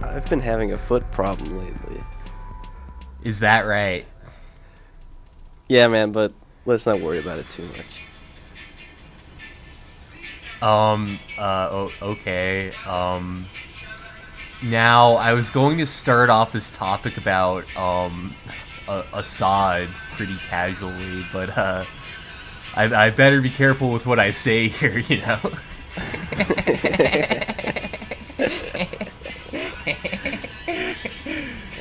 I've been having a foot problem lately. Is that right? Yeah, man, but let's not worry about it too much. Okay. Now, I was going to start off this topic about, Assad pretty casually, but, I better be careful with what I say here, you know?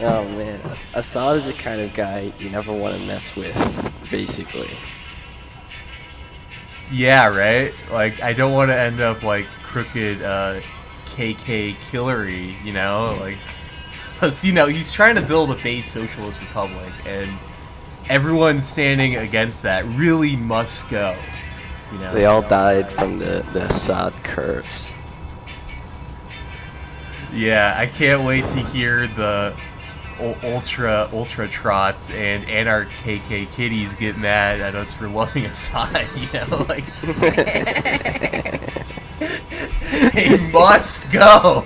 Oh man, Assad is the kind of guy you never want to mess with, basically. Yeah, right? Like, I don't want to end up like crooked, KK Killery, you know? Like, because, he's trying to build a base socialist republic, and everyone standing against that really must go, you know? They all died from the Assad curse. Yeah, I can't wait to hear the ultra trots and anarch KK kitties get mad at us for loving Assad, you know? Like, they must go!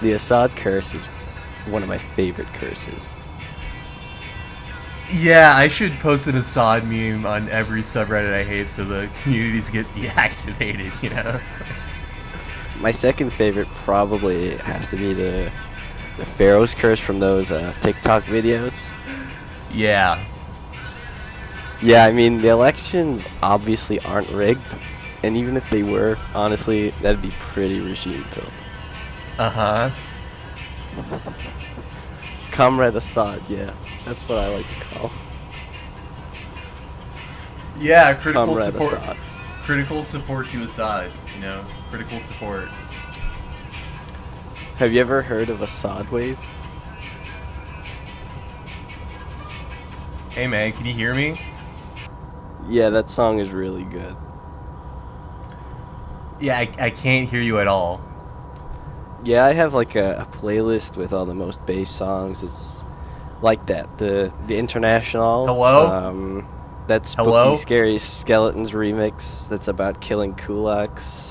The Assad curse is one of my favorite curses. Yeah, I should post an Assad meme on every subreddit I hate so the communities get deactivated, you know? My second favorite probably has to be the Pharaoh's curse from those TikTok videos. Yeah. Yeah, I mean, the elections obviously aren't rigged, and even if they were, honestly, that'd be pretty regime killed. Uh-huh. Comrade Assad, yeah, that's what I like to call Yeah, critical Comrade support. Assad. Critical support to Assad, you know? Critical support. Have you ever heard of Assad Wave? Hey man, can you hear me? Yeah, that song is really good. Yeah, I can't hear you at all. Yeah, I have like a playlist with all the most bass songs. It's like that. The International. Hello? That Spooky Hello? Scary Skeletons remix that's about killing kulaks.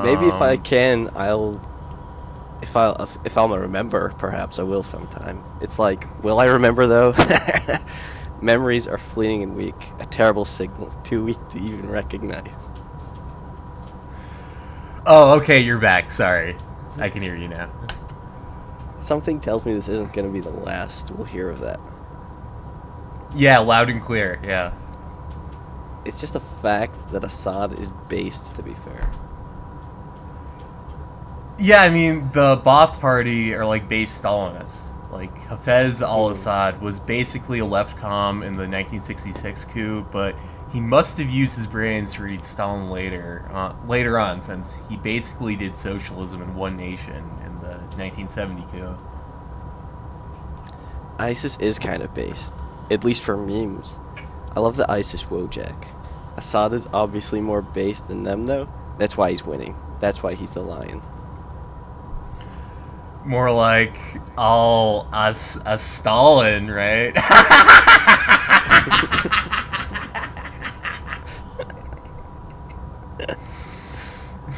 Maybe if I can, if I'll remember, perhaps I will sometime. It's like, will I remember though? Memories are fleeting and weak. A terrible signal, too weak to even recognize. Oh, okay, you're back. Sorry. I can hear you now. Something tells me this isn't going to be the last we'll hear of that. Yeah, loud and clear, yeah. It's just a fact that Assad is based, to be fair. Yeah, I mean, the Ba'ath Party are like base Stalinists. Like, Hafez al-Assad was basically a left comm in the 1966 coup, but he must have used his brains to read Stalin later on, since he basically did socialism in one nation in the 1970 coup. ISIS is kind of based, at least for memes. I love the ISIS Wojak. Assad is obviously more based than them, though. That's why he's winning. That's why he's the lion. More like a Stalin, right?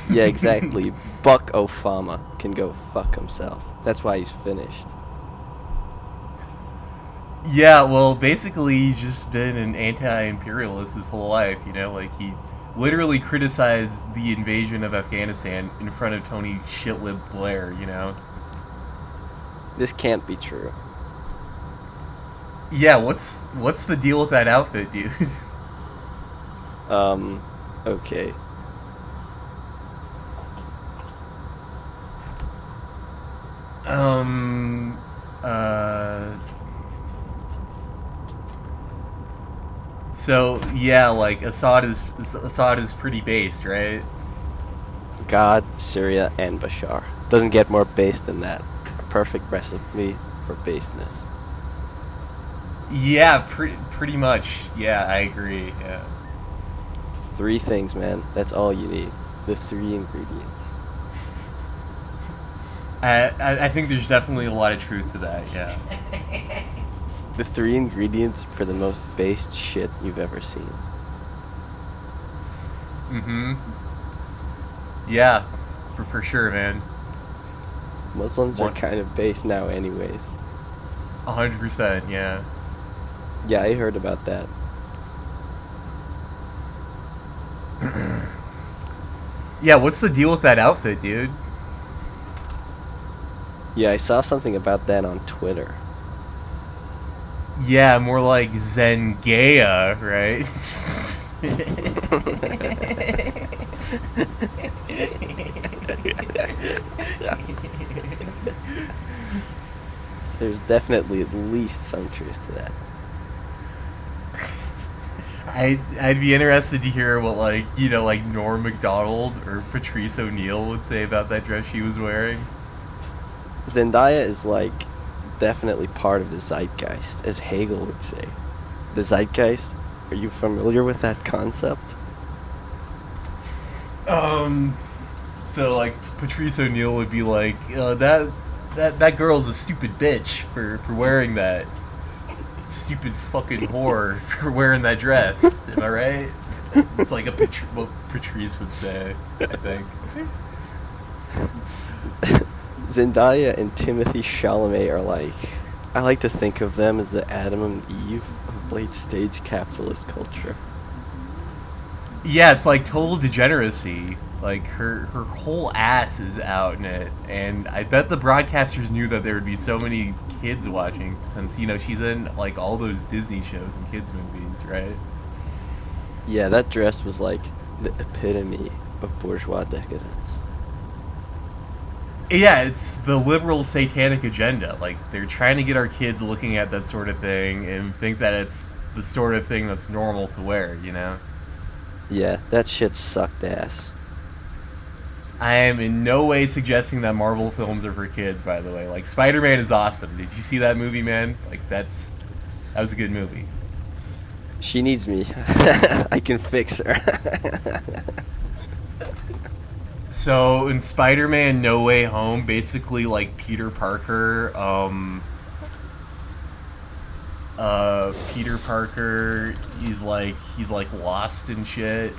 Yeah, exactly. Buck Ofama can go fuck himself. That's why he's finished. Yeah, well, basically, he's just been an anti-imperialist his whole life, you know? Like, he literally criticized the invasion of Afghanistan in front of Tony Shitlib Blair, you know? This can't be true. Yeah, what's the deal with that outfit, dude? Okay. Um, uh... So, yeah, like, Assad is pretty based, right? God, Syria, and Bashar. Doesn't get more based than that. A perfect recipe for baseness. Yeah, pretty much. Yeah, I agree, yeah. 3 things, man. That's all you need. The 3 ingredients. I think there's definitely a lot of truth to that. Yeah. The 3 ingredients for the most based shit you've ever seen. Mm-hmm. Yeah, for sure, man. Muslims are One- kind of based now anyways. 100%. Yeah. Yeah, I heard about that. Yeah. What's the deal with that outfit, dude? Yeah, I saw something about that on Twitter. Yeah, more like Zengaya, right? There's definitely at least some truth to that. I'd be interested to hear what, like, like Norm Macdonald or Patrice O'Neill would say about that dress she was wearing. Zendaya is like definitely part of the zeitgeist, as Hegel would say. The zeitgeist? Are you familiar with that concept? So like Patrice O'Neill would be like, that girl's a stupid bitch for wearing that. Stupid fucking whore for wearing that dress. Am I right? It's like what Patrice would say, I think. Zendaya and Timothy Chalamet are like, I like to think of them as the Adam and Eve of late stage capitalist culture. Yeah, it's like total degeneracy. Like her whole ass is out in it, and I bet the broadcasters knew that there would be so many kids watching since she's in like all those Disney shows and kids movies, right? Yeah, that dress was like the epitome of bourgeois decadence. Yeah, it's the liberal satanic agenda. Like they're trying to get our kids looking at that sort of thing and think that it's the sort of thing that's normal to wear, Yeah, that shit sucked ass. I am in no way suggesting that Marvel films are for kids, by the way. Like, Spider-Man is awesome. Did you see that movie, man? Like, that was a good movie. She needs me. I can fix her. So, in Spider-Man No Way Home, basically, like, Peter Parker, he's lost and shit.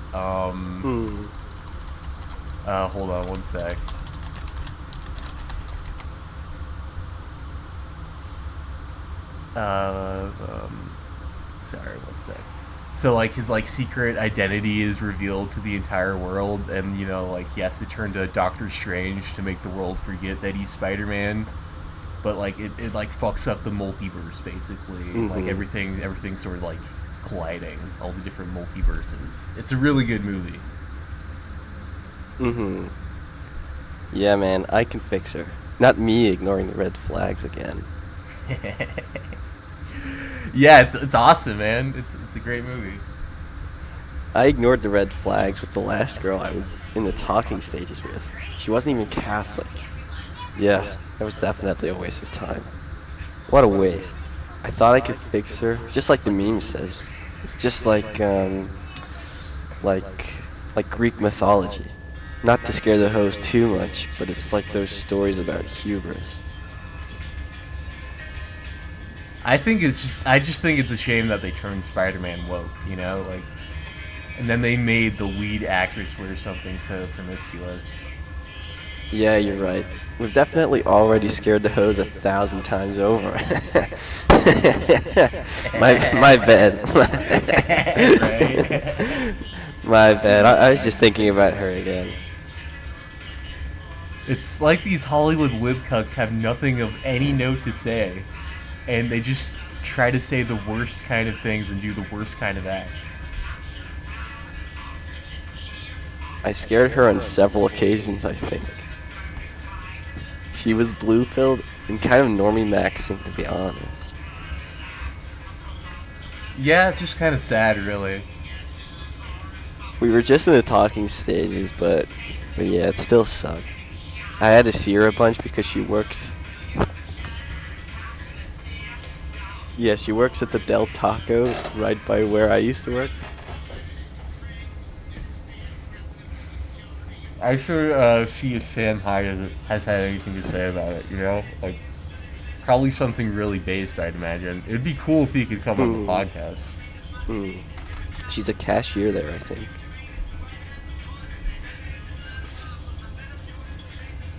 Hold on one sec. Sorry, one sec. So, like, his, like, secret identity is revealed to the entire world, and, like, he has to turn to Doctor Strange to make the world forget that he's Spider-Man. But, like, it like, fucks up the multiverse, basically. Mm-hmm. Like, everything's sort of, like, colliding. All the different multiverses. It's a really good movie. Mm-hmm. Yeah, man, I can fix her. Not me ignoring the red flags again. Yeah, it's awesome, man. It's a great movie. I ignored the red flags with the last girl I was in the talking stages with. She wasn't even Catholic. Yeah, that was definitely a waste of time. What a waste. I thought I could fix her, just like the meme says. It's just like Greek mythology. Not to scare the host too much, but it's like those stories about hubris. I just think it's a shame that they turned Spider-Man woke, like, and then they made the lead actress wear something so promiscuous. Yeah, you're right. We've definitely already scared the hose 1,000 times over. my bad. Right? My bad. I was just thinking about her again. It's like these Hollywood libcucks have nothing of any note to say, and they just try to say the worst kind of things and do the worst kind of acts. I scared her on several occasions, I think. She was blue-pilled and kind of normie maxing, to be honest. Yeah, it's just kind of sad, really. We were just in the talking stages, but yeah, it still sucked. I had to see her a bunch because she works... Yeah, she works at the Del Taco right by where I used to work. I should see if Sam Hyde has had anything to say about it. You know, like probably something really based. I'd imagine it'd be cool if he could come on the Hmm. podcast. Hmm. She's a cashier there, I think.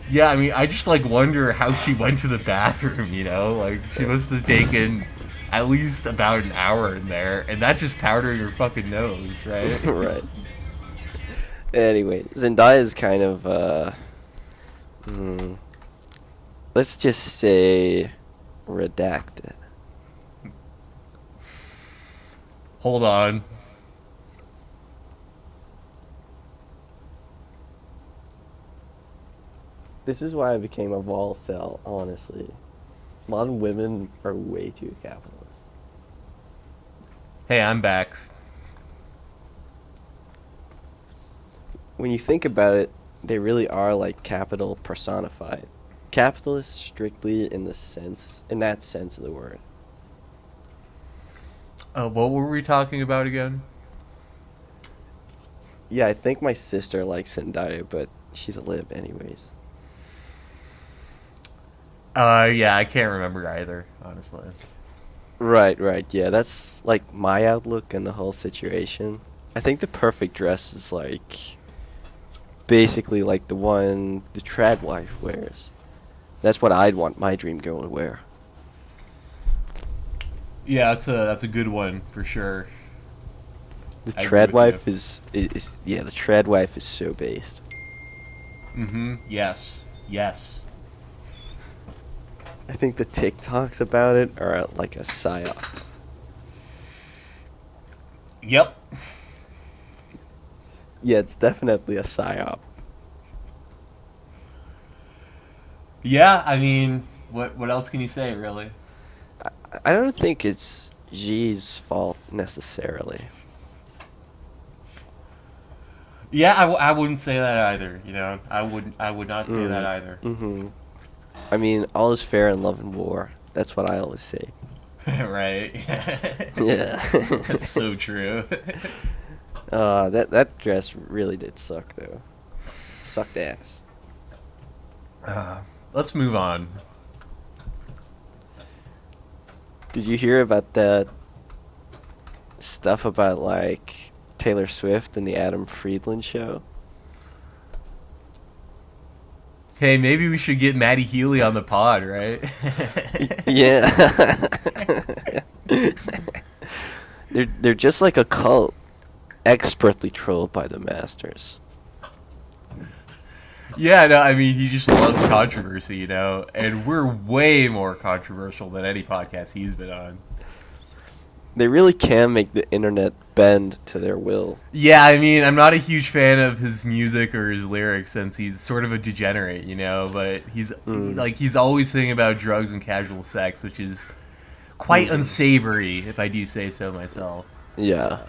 Yeah, I mean, I just like wonder how she went to the bathroom. You know, like she must have taken at least about an hour in there, and that's just powdering her fucking nose, right? Right. Anyway, Zendaya is kind of hmm, let's just say redacted. Hold on. This is why I became a vol cell, honestly. Modern women are way too capitalist. Hey, I'm back. When you think about it, they really are like capital personified. Capitalist strictly in that sense of the word. What were we talking about again? Yeah, I think my sister likes Zendaya, but she's a lib anyways. Yeah, I can't remember either, honestly. Right, right. Yeah, that's like my outlook on the whole situation. I think the perfect dress is like basically like the one the trad wife wears. That's what I'd want my dream girl to wear. Yeah, that's a good one for sure. The I agree trad with you. wife is yeah, the trad wife is so based. Mm-hmm. Yes. Yes. I think the TikToks about it are like a psyop. Yep. Yeah, it's definitely a psyop. Yeah, I mean, what else can you say, really? I don't think it's G's fault necessarily. Yeah, I wouldn't say that either. You know, I would not say that either. Mm-hmm. I mean, all is fair in love and war. That's what I always say. Right. Yeah. That's so true. That dress really did suck though. Sucked ass. Let's move on. Did you hear about that stuff about like Taylor Swift and the Adam Friedland show? Hey, maybe we should get Maddie Healy on the pod, right? Yeah. They're just like a cult, expertly trolled by the masters. Yeah, no, I mean, he just loves controversy, you know, and we're way more controversial than any podcast he's been on. They really can make the internet bend to their will. Yeah, I mean, I'm not a huge fan of his music or his lyrics since he's sort of a degenerate, you know, but he's always singing about drugs and casual sex, which is quite unsavory, if I do say so myself. Yeah.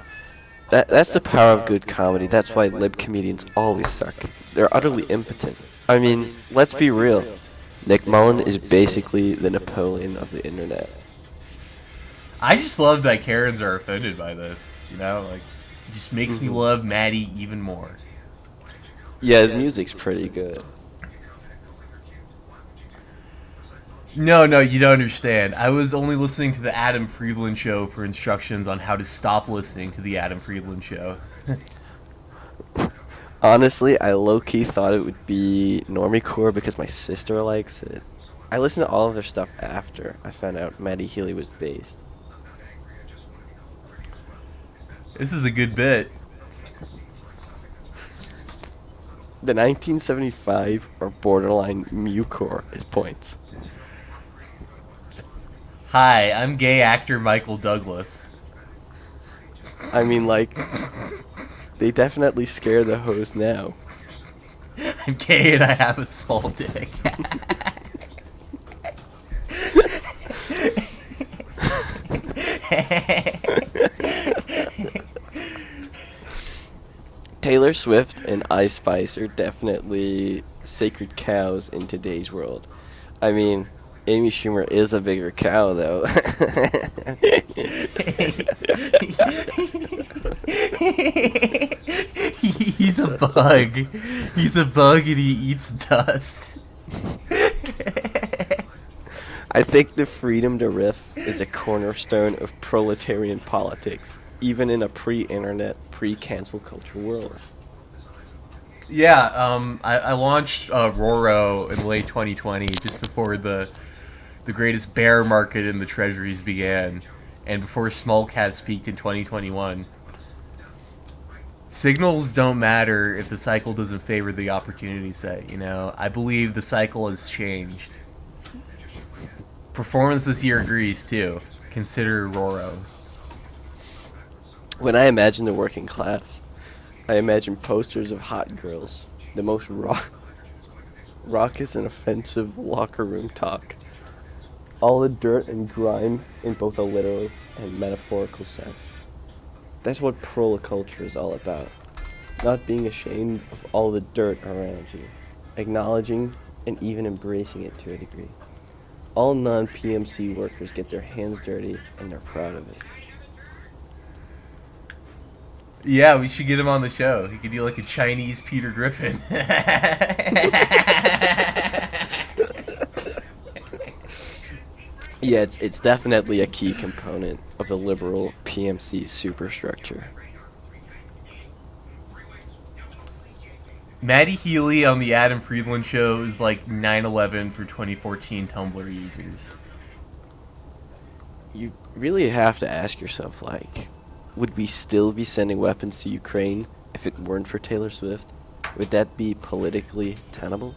That's the power of good comedy. That's why lib comedians always suck. They're utterly impotent. I mean, let's be real. Nick Mullen is basically the Napoleon of the internet. I just love that Karens are offended by this, you know, like, it just makes me love Maddie even more. Yeah, his music's pretty good. No, you don't understand. I was only listening to the Adam Friedland show for instructions on how to stop listening to the Adam Friedland show. Honestly, I low-key thought it would be normiecore because my sister likes it. I listened to all of their stuff after I found out Maddie Healy was based. This is a good bit. The 1975 or borderline mucore at points. Hi, I'm gay actor Michael Douglas. I mean, like, they definitely scare the hoes now. I'm gay and I have a small dick. Taylor Swift and Ice Spice are definitely sacred cows in today's world. I mean, Amy Schumer is a bigger cow, though. He's a bug. He's a bug and he eats dust. I think the freedom to riff is a cornerstone of proletarian politics, even in a pre-internet, pre-cancel culture world. Yeah, I launched Roro in late 2020, just before the greatest bear market in the treasuries began, and before small caps peaked in 2021. Signals don't matter if the cycle doesn't favor the opportunity set, you know? I believe the cycle has changed. Performance this year agrees, too. Consider Roro. When I imagine the working class, I imagine posters of hot girls, the most raucous and offensive locker room talk. All the dirt and grime in both a literal and metaphorical sense. That's what proleculture is all about. Not being ashamed of all the dirt around you, acknowledging and even embracing it to a degree. All non-PMC workers get their hands dirty and they're proud of it. Yeah, we should get him on the show. He could do like a Chinese Peter Griffin. Yeah, it's definitely a key component of the liberal PMC superstructure. Maddie Healy on the Adam Friedland show is like 9/11 for 2014 Tumblr users. You really have to ask yourself, like, would we still be sending weapons to Ukraine if it weren't for Taylor Swift? Would that be politically tenable?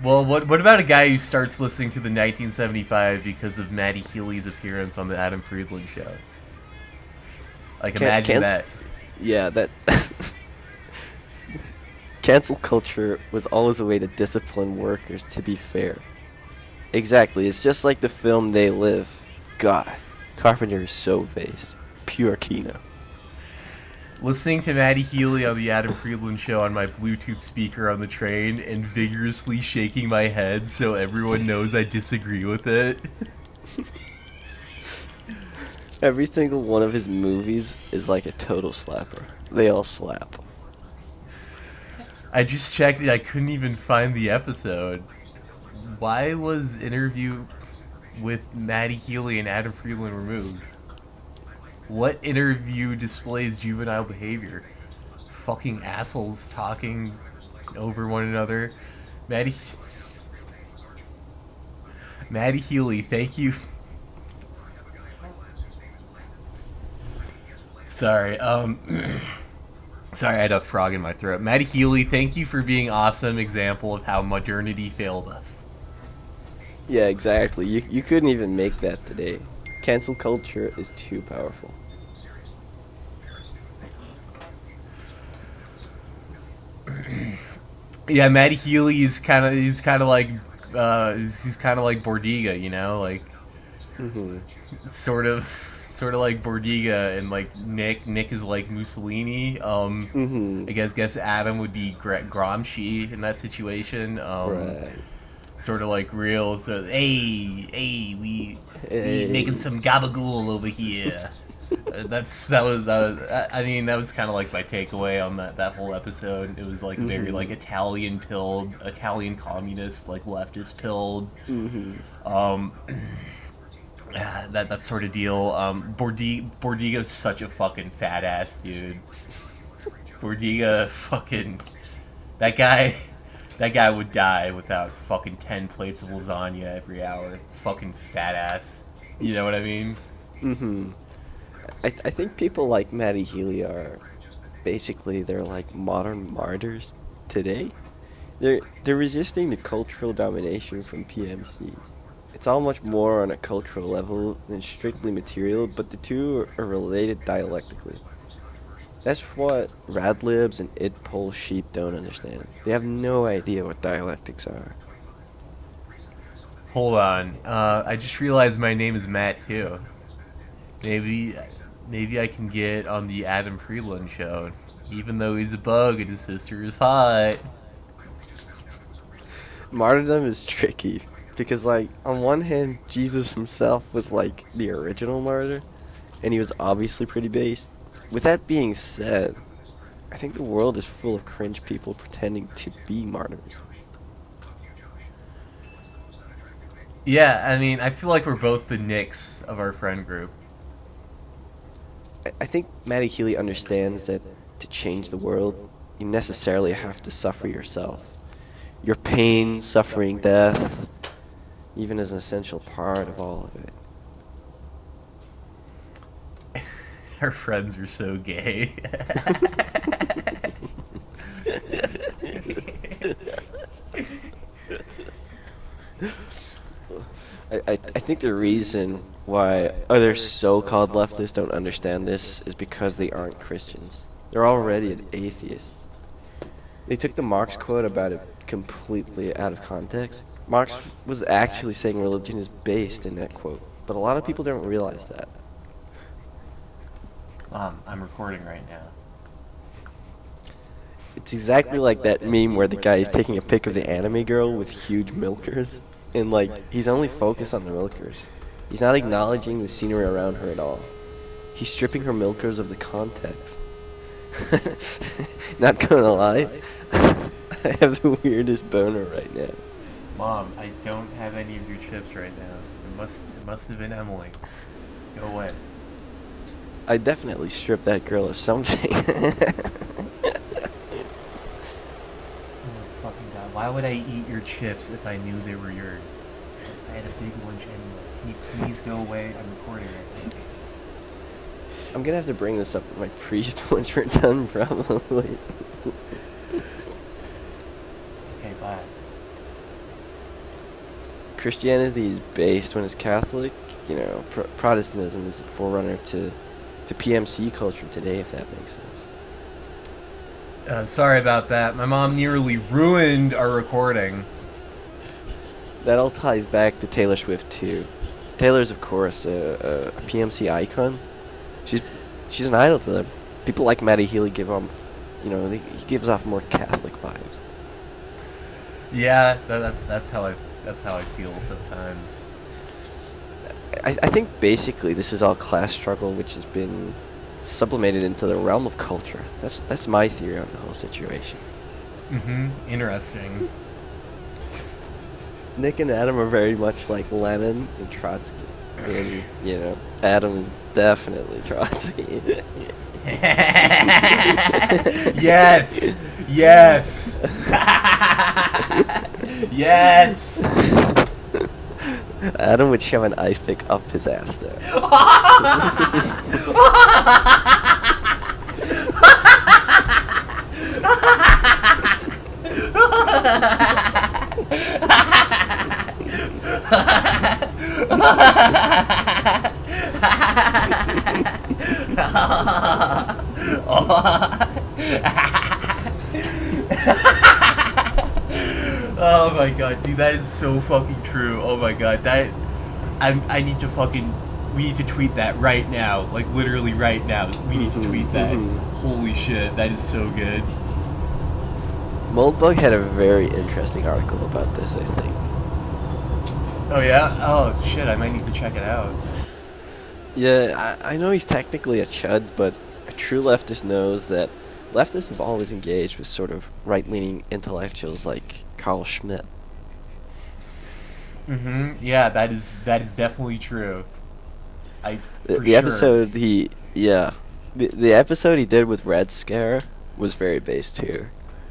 Well, what about a guy who starts listening to the 1975 because of Maddie Healy's appearance on the Adam Friedland show? Like, imagine that. Yeah, that. Cancel culture was always a way to discipline workers, to be fair. Exactly, it's just like the film They Live. God, Carpenter is so based. Pure Kino. Listening to Maddie Healy on the Adam Friedland show on my Bluetooth speaker on the train and vigorously shaking my head so everyone knows I disagree with it. Every single one of his movies is like a total slapper. They all slap. I just checked it, I couldn't even find the episode. Why was Interview with Maddie Healy and Adam Friedland removed? What interview displays juvenile behavior? Fucking assholes talking over one another. Maddie Healy, thank you. Sorry, sorry, I had a frog in my throat. Maddie Healy, thank you for being awesome example of how modernity failed us. Yeah, exactly. You couldn't even make that today. Cancel culture is too powerful. Yeah, Maddie Healy is kind of he's kind of like Bordiga, you know, like sort of like Bordiga, and like Nick is like Mussolini. I guess Adam would be Gramsci in that situation. Right. Sort of like real. So hey, we making some gabagool over here. That was I mean, that was kind of like my takeaway on that whole episode. It was like very like Italian pilled, Italian communist, like leftist pilled. That sort of deal. Bordiga's such a fucking fat ass dude. Bordiga fucking that guy would die without fucking 10 plates of lasagna every hour. Fucking fat ass. You know what I mean? I think people like Maddie Healy are basically they're like modern martyrs today. They're resisting the cultural domination from PMCs. It's all much more on a cultural level than strictly material, but the two are related dialectically. That's what radlibs and id-pol sheep don't understand. They have no idea what dialectics are. Hold on. I just realized my name is Matt too. Maybe I can get on the Adam Friedland show, even though he's a bug and his sister is hot. Martyrdom is tricky because, like, on one hand, Jesus himself was like the original martyr, and he was obviously pretty based. With that being said, I think the world is full of cringe people pretending to be martyrs. Yeah, I mean, I feel like we're both the Knicks of our friend group. I think Matty Healy understands that to change the world, you necessarily have to suffer yourself. Your pain, suffering, death, even is an essential part of all of it. Our friends are so gay. I think the reason why other so-called leftists don't understand this is because they aren't Christians. They're already atheists. They took the Marx quote about it completely out of context. Marx was actually saying religion is based in that quote, but a lot of people don't realize that. I'm recording right now. It's exactly like that meme where the guy is taking a pic of the anime girl with huge milkers, and like he's only focused on the milkers. He's not acknowledging the scenery around her at all. He's stripping her milkers of the context. Not gonna lie, I have the weirdest boner right now. Mom, I don't have any of your chips right now. It must have been Emily. Go away. I definitely stripped that girl of something. Oh my fucking god. Why would I eat your chips if I knew they were yours? Because I had a big lunch anyway. Can you please go away? I'm recording right now. I'm gonna have to bring this up with my priest once we're done, probably. Okay, bye. Christianity is based when it's Catholic. You know, Protestantism is a forerunner to PMC culture today, if that makes sense. Sorry about that. My mom nearly ruined our recording. That all ties back to Taylor Swift too. Taylor's, of course, a PMC icon. She's an idol to them. People like Matty Healy give he gives off more Catholic vibes. Yeah, that's how I feel sometimes. I think basically this is all class struggle, which has been sublimated into the realm of culture. That's my theory on the whole situation. Interesting. Nick and Adam are very much like Lenin and Trotsky. And, Adam is definitely Trotsky. Yes! Yes! Yes! Adam would shove an ice pick up his ass there. Oh my god, dude, that is so fucking true. Oh my god, I need to fucking, we need to tweet that right now. Like, literally right now. We need to tweet that. Holy shit, that is so good. Moldbug had a very interesting article about this, I think. Oh yeah? Oh shit, I might need to check it out. Yeah, I know he's technically a chud, but a true leftist knows that leftists have always engaged with sort of right-leaning intellectuals like Carl Schmitt. Yeah, that is definitely true. The episode the episode he did with Red Scare was very based too.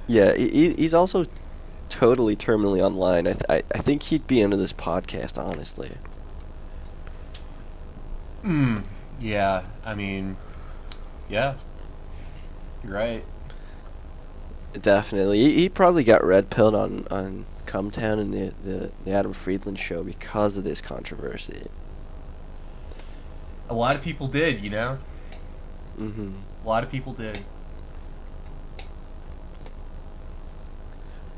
Yeah, he's also totally terminally online. I think he'd be into this podcast, honestly. Yeah, I mean, yeah, you're right. Definitely. He probably got red pilled on Cumtown and the Adam Friedland show because of this controversy. A lot of people did, you know? A lot of people did.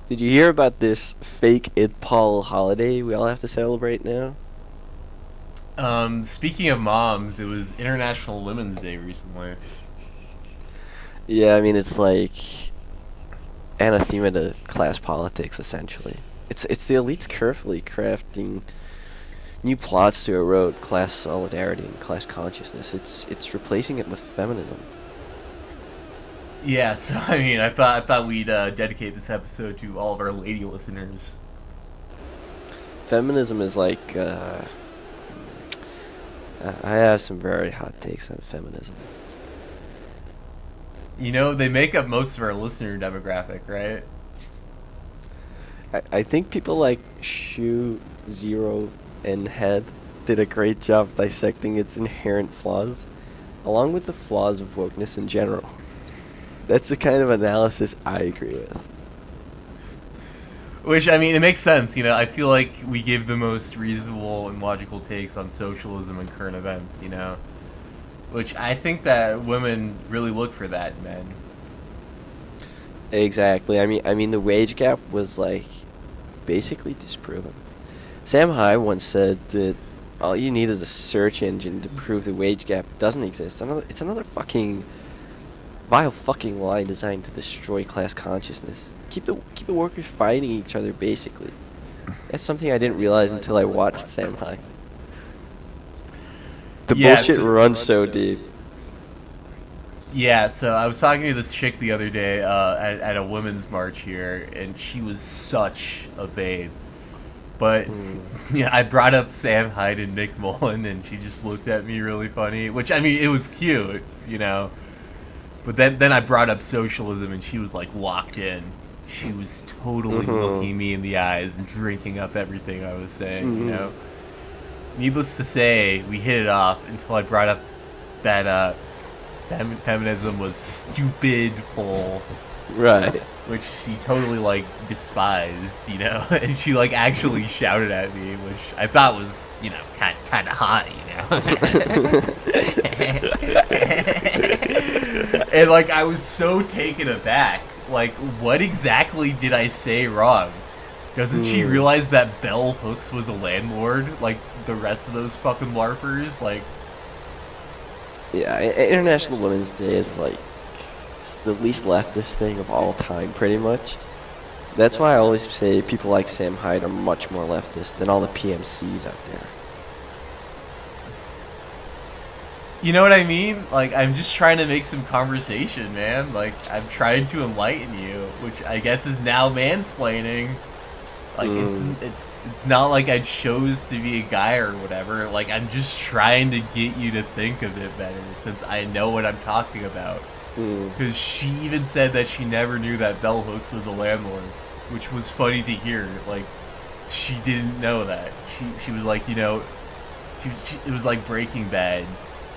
Did you hear about this fake IdPol holiday we all have to celebrate now? Speaking of moms, it was International Women's Day recently. Yeah, I mean, it's like anathema to class politics, essentially. It's the elites carefully crafting new plots to erode class solidarity and class consciousness. It's replacing it with feminism. Yeah, so I mean, I thought we'd dedicate this episode to all of our lady listeners. Feminism is like I have some very hot takes on feminism. You know, they make up most of our listener demographic, right? I think people like Shoe Zero and Head did a great job dissecting its inherent flaws, along with the flaws of wokeness in general. That's the kind of analysis I agree with. Which, I mean, it makes sense. You know, I feel like we give the most reasonable and logical takes on socialism and current events, you know? Which I think that women really look for that in men. Exactly. I mean, the wage gap was like basically disproven. Sam High once said that all you need is a search engine to prove the wage gap doesn't exist. It's another fucking vile fucking lie designed to destroy class consciousness. Keep the workers fighting each other, basically. That's something I didn't realize until I watched Sam High. The bullshit runs so deep. Yeah, so I was talking to this chick the other day at a women's march here, and she was such a babe. But yeah, I brought up Sam Hyde and Nick Mullen, and she just looked at me really funny. Which, I mean, it was cute, you know. But then I brought up socialism, and she was like locked in. She was totally looking me in the eyes and drinking up everything I was saying, you know. Needless to say, we hit it off until I brought up that feminism was stupid bull. Right. Which she totally, like, despised, you know? And she, like, actually shouted at me, which I thought was, you know, kind of hot, you know? And, like, I was so taken aback. Like, what exactly did I say wrong? Doesn't she realize that Bell Hooks was a landlord, like the rest of those fucking LARPers? Like, Yeah, International Women's Day is like it's the least leftist thing of all time, pretty much. That's why I always say people like Sam Hyde are much more leftist than all the PMCs out there. you know what I mean? Like, I'm just trying to make some conversation, man. Like, I'm trying to enlighten you, which I guess is now mansplaining. Like, it's not like I chose to be a guy or whatever. Like, I'm just trying to get you to think of it better, since I know what I'm talking about. Because she even said that she never knew that Bell Hooks was a landlord, which was funny to hear. Like, she didn't know that. She was like, you know, it was like Breaking Bad,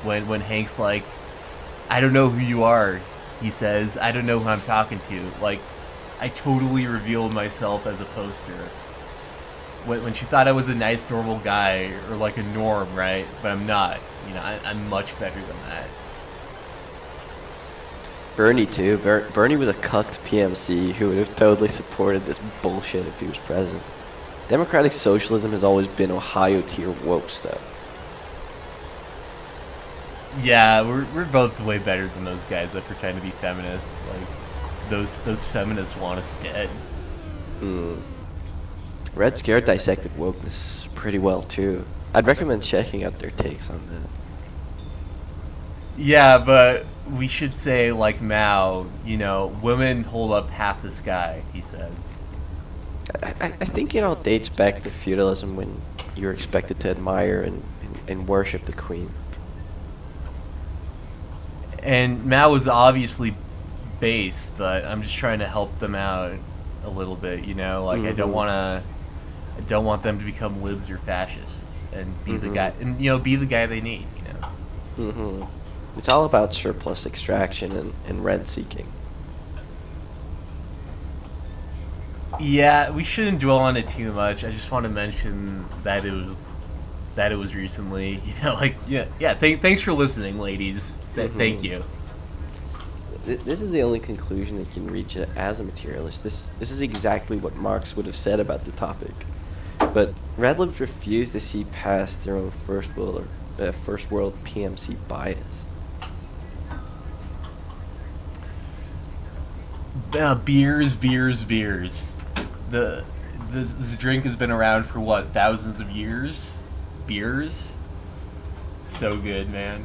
when Hank's like, I don't know who you are, he says, I don't know who I'm talking to. Like, I totally revealed myself as a poster. When she thought I was a nice, normal guy, or like a norm, right? But I'm not. You know, I'm much better than that. Bernie, too. Bernie was a cucked PMC who would have totally supported this bullshit if he was president. Democratic socialism has always been Ohio tier woke stuff. Yeah, we're both way better than those guys that pretend to be feminists. Like, those feminists want us dead. Red Scare dissected wokeness pretty well, too. I'd recommend checking out their takes on that. Yeah, but we should say, like Mao, you know, women hold up half the sky, he says. I think it all dates back to feudalism when you're expected to admire and worship the queen. And Mao was obviously based, but I'm just trying to help them out a little bit, you know? Like, I don't want them to become libs or fascists and be the guy, and, you know, be the guy they need, you know? It's all about surplus extraction and rent seeking. Yeah, we shouldn't dwell on it too much. I just want to mention that it was recently, you know, like, yeah. Thanks for listening, ladies. Thank you. This is the only conclusion that can reach as a materialist. This is exactly what Marx would have said about the topic. But radlibs refuse to see past their own first world PMC bias. Beers. This drink has been around for what, thousands of years? beers. So good, man.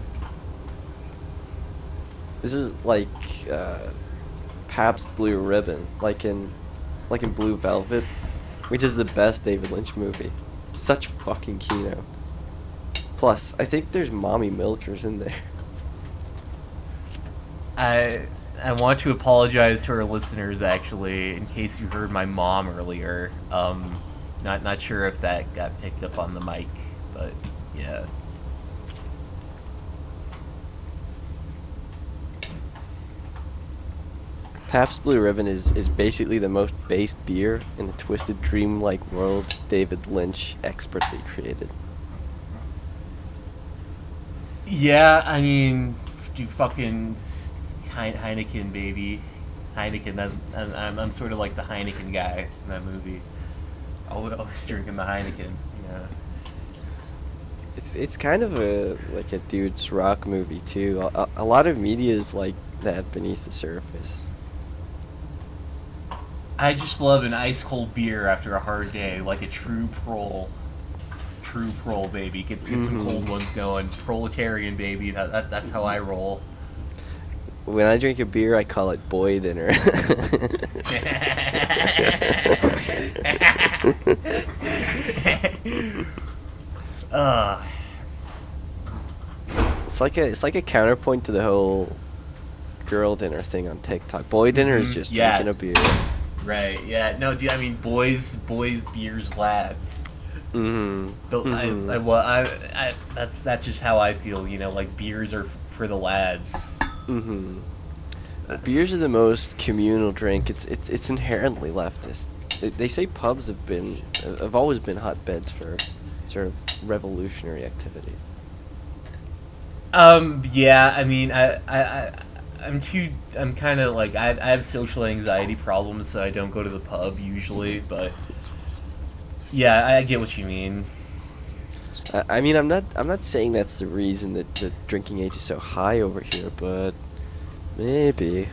This is like Pabst Blue Ribbon, like in Blue Velvet, which is the best David Lynch movie. Such fucking kino. Plus, I think there's mommy milkers in there. I want to apologize to our listeners, actually, in case you heard my mom earlier. Not sure if that got picked up on the mic, but yeah. Pabst Blue Ribbon is basically the most based beer in the twisted dream-like world David Lynch expertly created. Yeah, I mean, you fucking Heineken, baby. Heineken. I'm sort of like the Heineken guy in that movie. Always drinking the Heineken. Yeah. It's kind of like a dude's rock movie too. A lot of media is like that beneath the surface. I just love an ice cold beer after a hard day, like a true prol. True prol, baby. Get some cold ones going. Proletarian, baby. That's how I roll. When I drink a beer, I call it boy dinner. It's like a counterpoint to the whole girl dinner thing on TikTok. Boy dinner is just drinking a beer. Right. Yeah. No. Dude. I mean, boys, beers, lads. That's just how I feel. You know, like beers are for the lads. Beers are the most communal drink. It's inherently leftist. They say pubs have always been hotbeds for sort of revolutionary activity. Yeah. I mean, I'm kind of like I have social anxiety problems, so I don't go to the pub usually. But yeah, I get what you mean. I mean, I'm not saying that's the reason that the drinking age is so high over here, but maybe.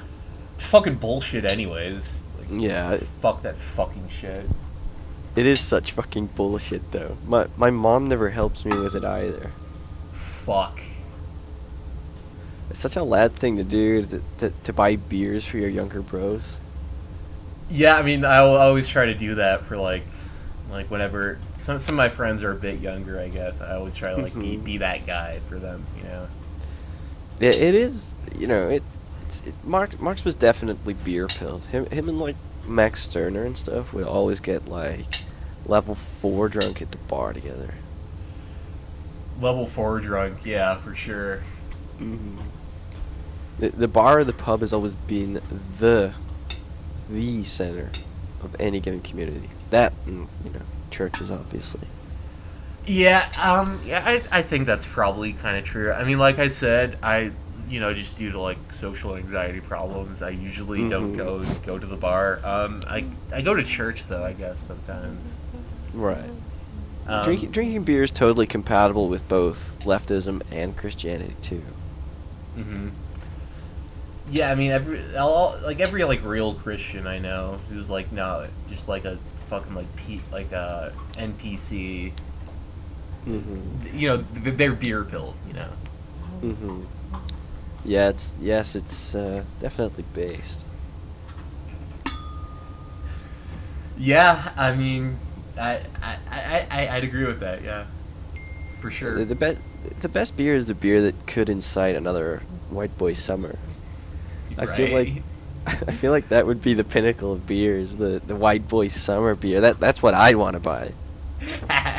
Fucking bullshit, anyways. Like, yeah. Fuck that fucking shit. It is such fucking bullshit, though. My mom never helps me with it either. Fuck. It's such a lad thing to do to buy beers for your younger bros. Yeah, I mean, I always try to do that for like whenever some of my friends are a bit younger, I guess. I always try to like be that guy for them, you know. It is, you know, Marx was definitely beer pilled. Him and like Max Stirner and stuff would always get like level 4 drunk at the bar together. Level 4 drunk, yeah, for sure. The bar or the pub has always been the center of any given community. That, and, you know, churches, obviously. Yeah, I think that's probably kind of true. I mean, like I said, just due to like social anxiety problems, I usually don't go to the bar. I go to church though, I guess sometimes. Right. Drinking beer is totally compatible with both leftism and Christianity too. Yeah, I mean, every real Christian I know who's like no, just like a fucking like a NPC. You know, they're beer pilled. You know. Yeah, it's definitely based. Yeah, I mean, I'd agree with that. Yeah, for sure. The best beer is the beer that could incite another white boy summer. Right. I feel like that would be the pinnacle of beers, the white boy summer beer. That's what I'd want to buy.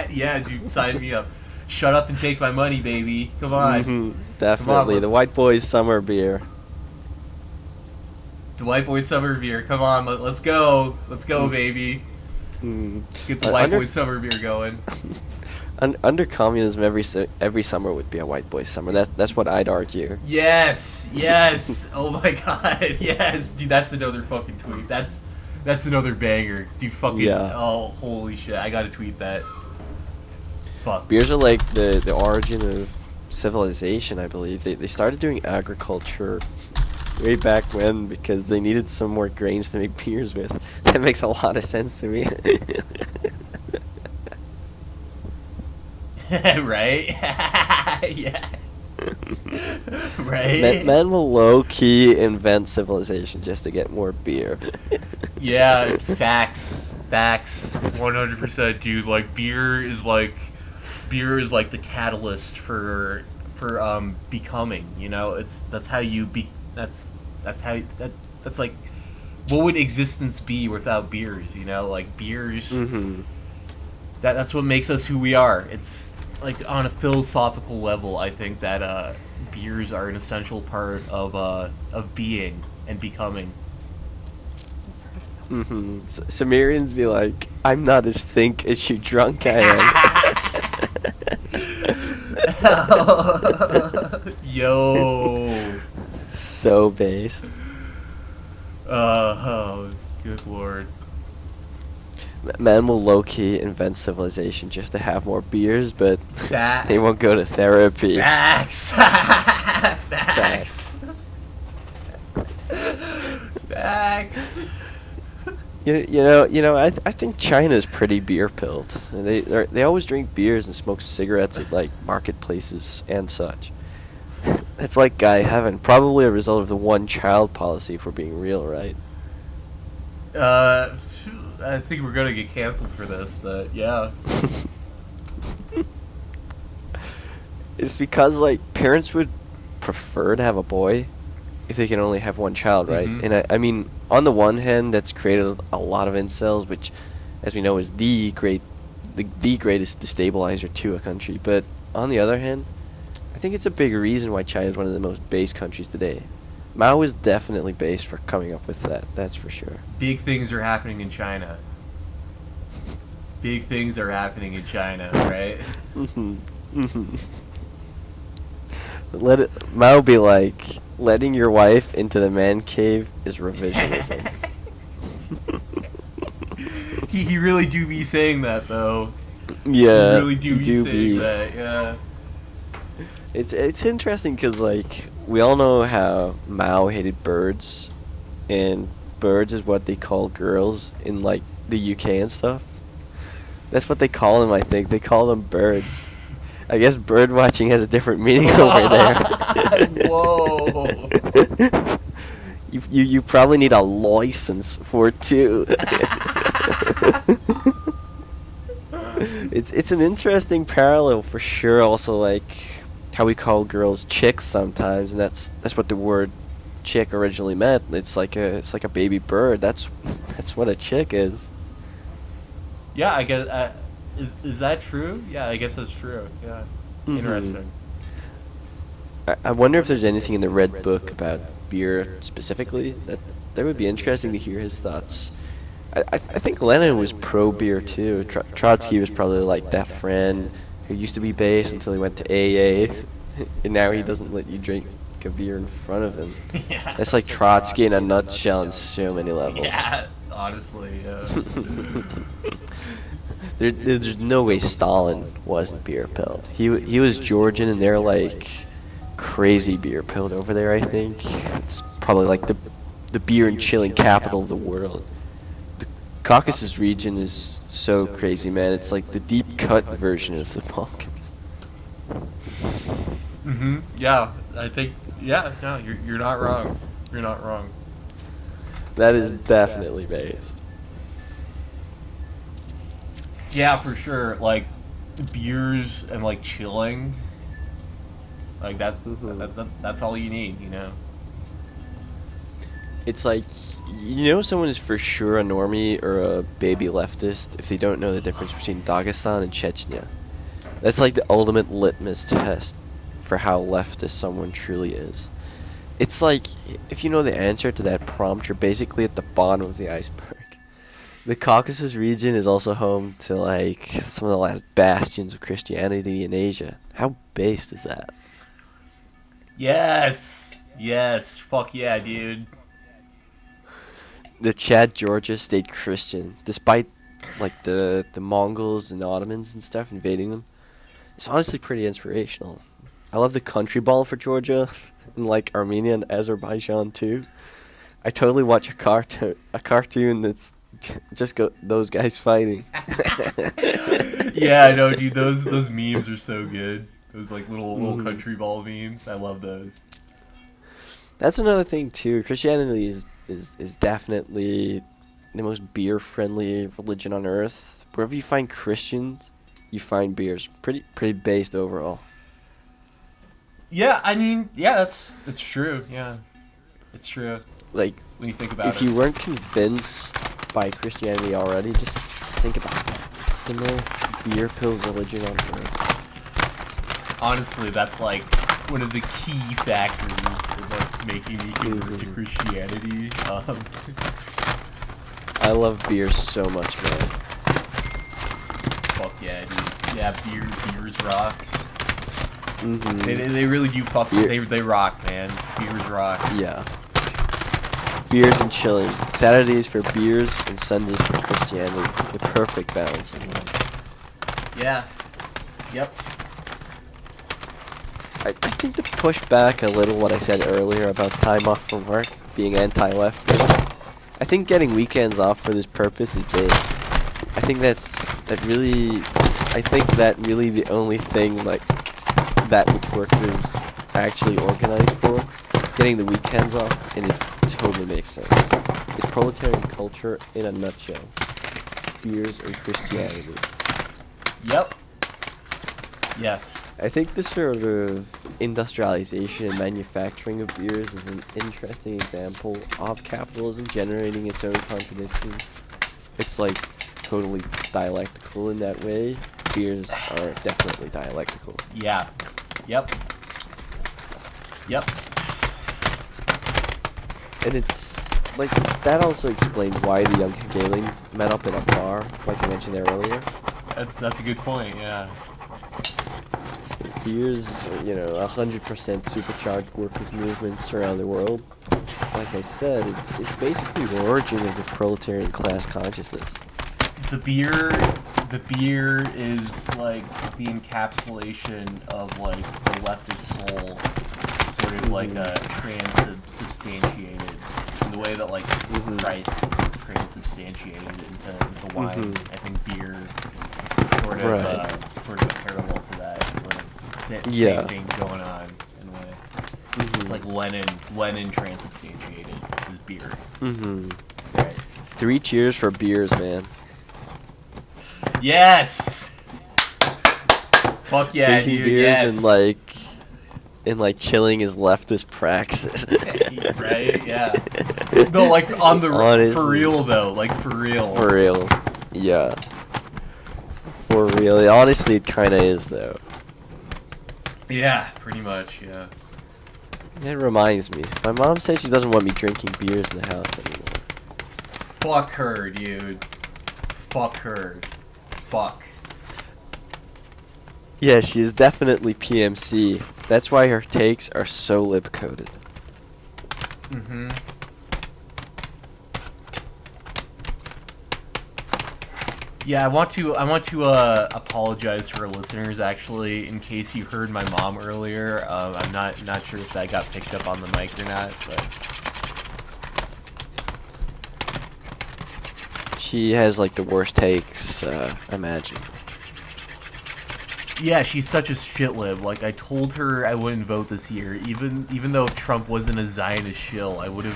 Yeah, dude, sign me up. Shut up and take my money, baby. Come on. Definitely, come on, the white boy's summer beer. The white boy summer beer. Come on, let's go. Let's go, baby. Get the white boy summer beer going. Under communism, every summer would be a white boy summer. That's what I'd argue. Yes. Oh my god. Yes, dude. That's another fucking tweet. That's another banger, dude. Fucking. Yeah. Oh, holy shit! I gotta tweet that. Fuck. Beers are like the origin of civilization, I believe. They started doing agriculture way back when because they needed some more grains to make beers with. That makes a lot of sense to me. Right? Yeah. Right? Men will low key invent civilization just to get more beer. Yeah, facts. Facts. 100%, dude. Like beer is like the catalyst for becoming, you know? It's that's how you be that's how that's like what would existence be without beers, you know? Like beers Mm-hmm. that's what makes us who we are. It's like on a philosophical level, I think that beers are an essential part of being and becoming. Mm-hmm. Sumerians be like, I'm not as think as you drunk I Yo. am. So based. Oh, good lord. Men will low key invent civilization just to have more beers, but That they won't go to therapy. facts. Facts. Facts. I think China's pretty beer pilled. They always drink beers and smoke cigarettes at like marketplaces and such. It's like guy heaven, probably a result of the one child policy, if we're being real, right? Uh, I think we're gonna get canceled for this, but yeah. It's because like parents would prefer to have a boy if they can only have one child, right? Mhm. And I mean, on the one hand, that's created a lot of incels, which, as we know, is the greatest destabilizer to a country. But on the other hand, I think it's a big reason why China is one of the most based countries today. Mao was definitely based for coming up with that. That's for sure. Big things are happening in China. Big things are happening in China, right? Mhm. Mhm. Mao be like, letting your wife into the man cave is revisionism. He really do be saying that though. Yeah, He really do he be do saying be. that. Yeah. It's interesting because like we all know how Mao hated birds, and birds is what they call girls in like the UK and stuff. That's what they call them. I think they call them birds. I guess bird watching has a different meaning over there. Whoa. You probably need a license for it too. It's an interesting parallel for sure. Also, like how we call girls chicks sometimes, and that's what the word chick originally meant. It's like a baby bird. That's what a chick is. Yeah, I guess. Is that true? Yeah, I guess that's true. Yeah. Mhm. Interesting. I wonder if there's anything in the Red Book about beer specifically. That would be interesting to hear his thoughts. I think Lenin was pro beer too. Trotsky was probably like that friend who used to be based until he went to AA, and now he doesn't let you drink a beer in front of him. Yeah. That's like Trotsky in a nutshell on so many levels. Yeah. Honestly. Yeah. There's no way Stalin wasn't beer pilled. He was Georgian, and they're like crazy beer pilled over there. I think it's probably like the beer and chilling capital of the world. The Caucasus region is so crazy, man. It's like the deep cut version of the Balkans. Yeah, I think. Yeah. No, you're not wrong. You're not wrong. That is definitely based. Yeah, for sure. Like beers and like chilling. Like that's all you need, you know. It's like, someone is for sure a normie or a baby leftist if they don't know the difference between Dagestan and Chechnya. That's like the ultimate litmus test for how leftist someone truly is. It's like, if you know the answer to that prompt, you're basically at the bottom of the iceberg. The Caucasus region is also home to like some of the last bastions of Christianity in Asia. How based is that? Yes. Yes. Fuck yeah, dude. The Chad Georgia stayed Christian despite like the Mongols and the Ottomans and stuff invading them. It's honestly pretty inspirational. I love the country ball for Georgia and like Armenia and Azerbaijan too. I totally watch a cartoon that's just those guys fighting. Yeah, I know, dude. Those memes are so good. Those like little Mhm. country ball memes. I love those. That's another thing too. Christianity is definitely the most beer friendly religion on earth. Wherever you find Christians, you find beers. Pretty based overall. Yeah, I mean, yeah, that's true. Yeah, it's true Like, when you think about if it. you weren't convinced by Christianity already, just think about that. It's the most beer pill religion on earth. Honestly, that's like one of the key factors in like making me convert to Mhm. Christianity. I love beer so much, man. Fuck yeah, dude. Yeah, beers rock. They, Mhm. they, they really do fuck. Beer, They rock, man. Beers rock. yeah. Beers and chilling. Saturdays for beers and Sundays for Christianity. The perfect balance in life. Yeah. Yep. I think to push back a little what I said earlier about time off from work being anti-leftist, I think getting weekends off for this purpose is big. I think that really the only thing like that which workers actually organize for, getting the weekends off, and it totally makes sense. It's proletarian culture in a nutshell. Beers and Christianity. Yep. Yes. I think the sort of industrialization and manufacturing of beers is an interesting example of capitalism generating its own contradictions. It's like totally dialectical in that way. Beers are definitely dialectical. Yeah. Yep. Yep. And it's like that also explains why the young Hegelians met up in a bar, like I mentioned earlier. That's a good point. Yeah. Beers, 100% supercharged workers' movements around the world. Like I said, it's basically the origin of the proletarian class consciousness. The beer the beer is like the encapsulation of like the leftist soul, sort of like Mhm. a transubstantiated in the way that like Mhm. Christ is transubstantiated into wine. Mhm. I think beer is Right. sort of a parallel to that, sort of Yeah. same thing going on in a way. It's Mhm. like Lenin transubstantiated is beer. Mhm. Right. 3 cheers for beers, man. Yes. Fuck yeah, Drinking dude. beers Yes. and like chilling is leftist praxis. Right? Yeah. No, like on the for Honestly, real though, like for real. for real. Yeah. For real. Honestly, it kind of is though. Yeah, pretty much. Yeah. It reminds me. My mom says she doesn't want me drinking beers in the house anymore. Fuck her, dude. Fuck her. Fuck. Yeah, she is definitely PMC. That's why her takes are so lip-coated. Mm-hmm. Yeah, I want to apologize to our listeners actually, in case you heard my mom earlier. I'm not sure if that got picked up on the mic or not, but She has like the worst takes, imagine. yeah, she's such a shitlib. Like I told her I wouldn't vote this year, even though Trump wasn't a Zionist shill. I would have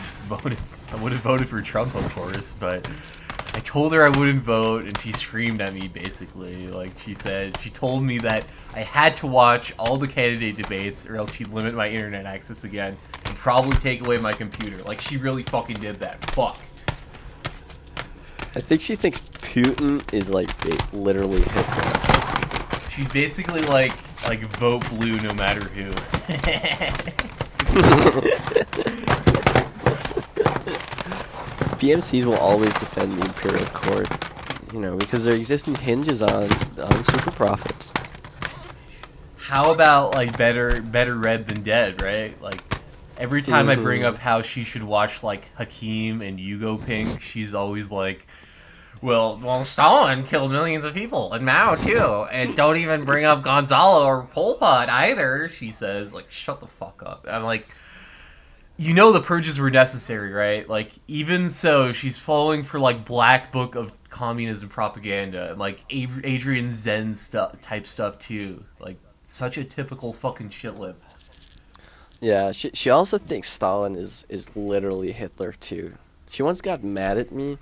voted for Trump, of course, but I told her I wouldn't vote, and she screamed at me basically. Like she told me that I had to watch all the candidate debates, or else she'd limit my internet access again, and probably take away my computer. Like she really fucking did that. Fuck. I think she thinks Putin is like literally Hitler. She's basically like vote blue no matter who. PMCs will always defend the imperial court, because their existence hinges on super profits. How about like better red than dead, right? Like every time I bring Mhm. up how she should watch like Hakeem and Hugo Pink, she's always like, well, Stalin killed millions of people, and Mao too, and don't even bring up Gonzalo or Pol Pot either. She says, like, shut the fuck up. I'm like, the purges were necessary, right? Like, even so, she's falling for like Black Book of communism propaganda and like Adrian Zen stuff type stuff too. Like such a typical fucking shitlip. Yeah, she also thinks Stalin is literally Hitler too. She once got mad at me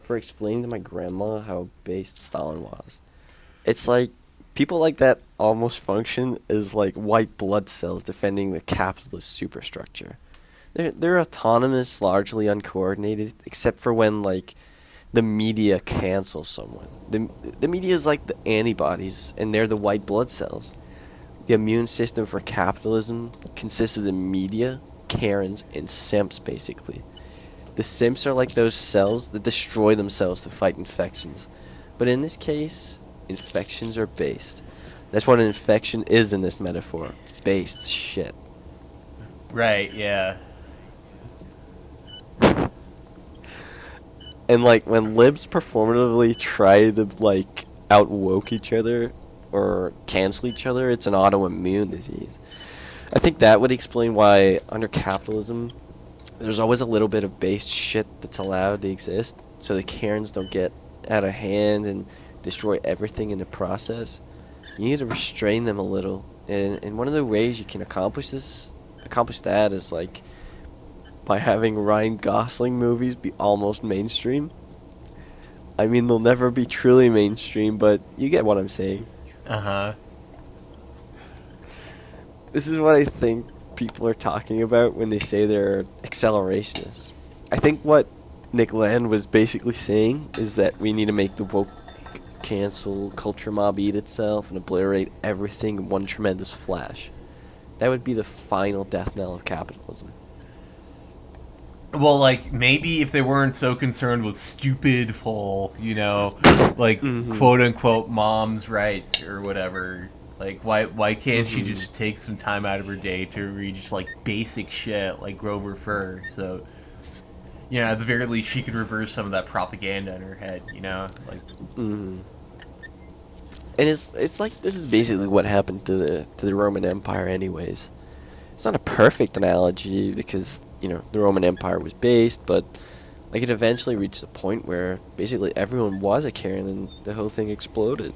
for explaining to my grandma how based Stalin was. It's like people like that almost function as like white blood cells defending the capitalist superstructure. They're autonomous, largely uncoordinated, except for when like the media cancels someone. The media is like the antibodies, and they're the white blood cells. The immune system for capitalism consists of the media, Karens, and simps, basically. The simps are like those cells that destroy themselves to fight infections. But in this case, infections are based. That's what an infection is in this metaphor. Based shit. Right, yeah. And like when libs performatively try to like outwoke each other or cancel each other, it's an autoimmune disease. I think that would explain why under capitalism there's always a little bit of base shit that's allowed to exist so the Karens don't get out of hand and destroy everything in the process. You need to restrain them a little. And one of the ways you can accomplish that is like by having Ryan Gosling movies be almost mainstream. I mean, they'll never be truly mainstream, but you get what I'm saying. Uh-huh. This is what I think people are talking about when they say they're accelerationists. I think what Nick Land was basically saying is that we need to make the woke cancel culture mob eat itself and obliterate everything in one tremendous flash. That would be the final death knell of capitalism. Well, like maybe if they weren't so concerned with stupid whole, like quote unquote mom's rights or whatever. Like why can't she just take some time out of her day to read just like basic shit like Grover Fur? So at the very least she could reverse some of that propaganda in her head, like. And it's like this is basically what happened to the Roman Empire, anyways. It's not a perfect analogy because the Roman Empire was based, but like it eventually reached a point where basically everyone was a Karen and the whole thing exploded.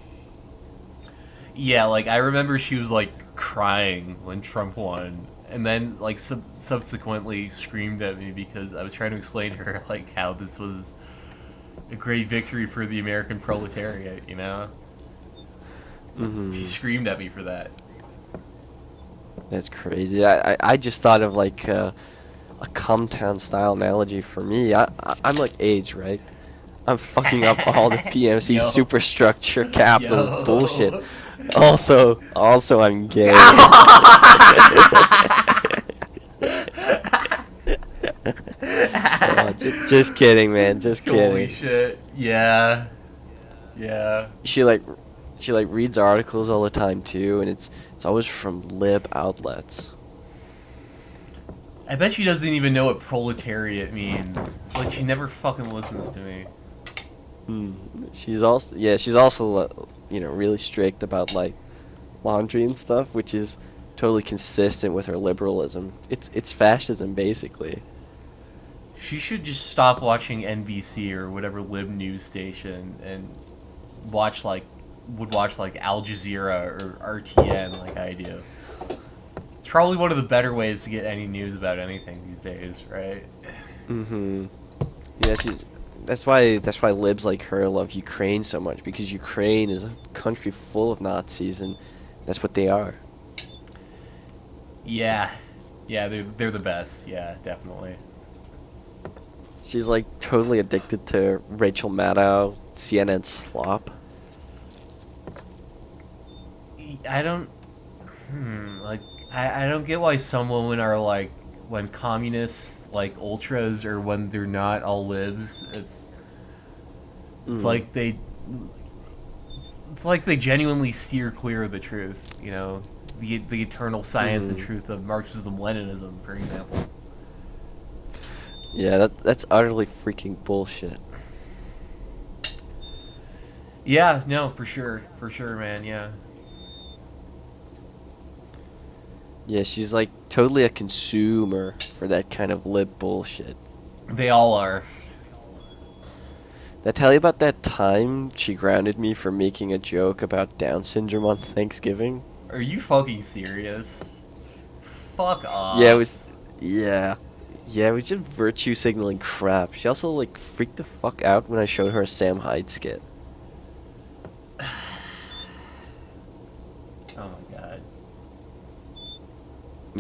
Yeah, like I remember she was like crying when Trump won, and then like subsequently screamed at me because I was trying to explain to her like how this was a great victory for the American proletariat. She screamed at me for that. That's crazy. I just thought of like a Comtown style analogy for me. I'm like AIDS, right? I'm fucking up all the PMC Yo. superstructure capitalist bullshit. Also, I'm gay. Just kidding, man. Just kidding. Holy shit! Yeah. She reads articles all the time too, and it's always from lib outlets. I bet she doesn't even know what proletariat means. It's like she never fucking listens to me. She's also really strict about like laundry and stuff, which is totally consistent with her liberalism. It's fascism basically. She should just stop watching NBC or whatever lib news station and watch like Al Jazeera or RTN like I do. It's probably one of the better ways to get any news about anything these days, right? Yeah, that's why libs like her love Ukraine so much, because Ukraine is a country full of Nazis, and that's what they are. Yeah, they're the best. Yeah, definitely. She's like totally addicted to Rachel Maddow, CNN slop. I don't get why some women are like, when communists like ultras or when they're not all libs, it's like it's like they genuinely steer clear of the truth, the eternal science and truth of Marxism Leninism, for example. Yeah, that's utterly freaking bullshit. Yeah, no, for sure, man, yeah. Yeah, she's like totally a consumer for that kind of lib bullshit. They all are. Did I tell you about that time she grounded me for making a joke about Down syndrome on Thanksgiving? Are you fucking serious? Fuck Yeah, it off. was. Yeah. Yeah, it was just virtue signaling crap. She also, like, freaked the fuck out when I showed her a Sam Hyde skit. Oh my god.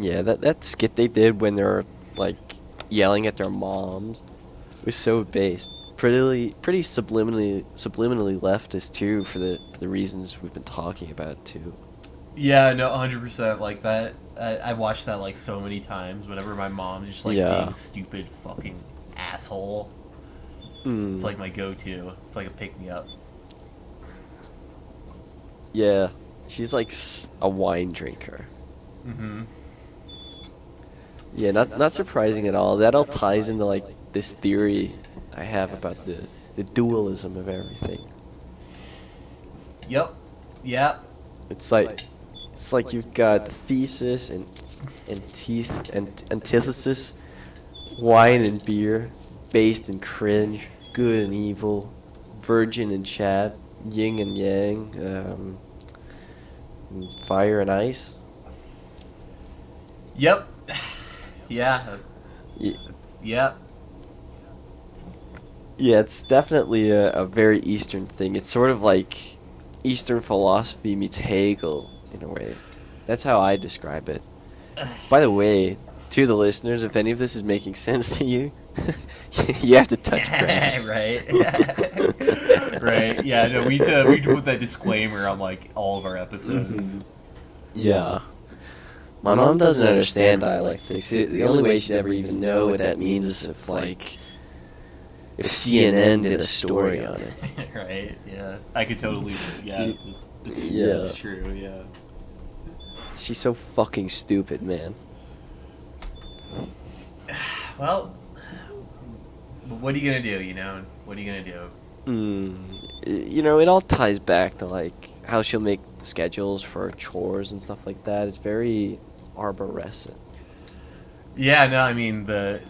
Yeah, that skit they did when they're, like, yelling at their moms was so based. Pretty subliminally leftist, too, for the reasons we've been talking about, too. Yeah, no, 100%. Like that. I watched that like so many times. Whenever my mom's just like Yeah. being a stupid fucking asshole, it's Mm. like my go-to. It's like a pick-me-up. Yeah. She's like a wine drinker. Mm-hmm. Yeah, not surprising at all. That all ties into like this theory I have about the dualism of everything. Yep. Yep. It's like you've got thesis and antithesis, wine and beer, based and cringe, good and evil, virgin and chat, yin and yang, fire and ice. Yep. Yeah. Y- Yep. Yeah, it's definitely a very Eastern thing. It's sort of like Eastern philosophy meets Hegel in a way. That's how I describe it. By the way, to the listeners, if any of this is making sense to you, you have to touch grass. Right. Right. Yeah. No, we need to put that disclaimer on like all of our episodes. Mhm. Yeah. My mom doesn't understand dialectics. The only way she'd ever even know what that means is if CNN did a story on it. Right. Yeah. I could totally. Yeah. Yeah. That's true. Yeah. She's so fucking stupid, man. Well, what are you gonna do? You know, what are you gonna do? You know, it all ties back to like how she'll make schedules for chores and stuff like that. It's very arborescent. Yeah. No. I mean the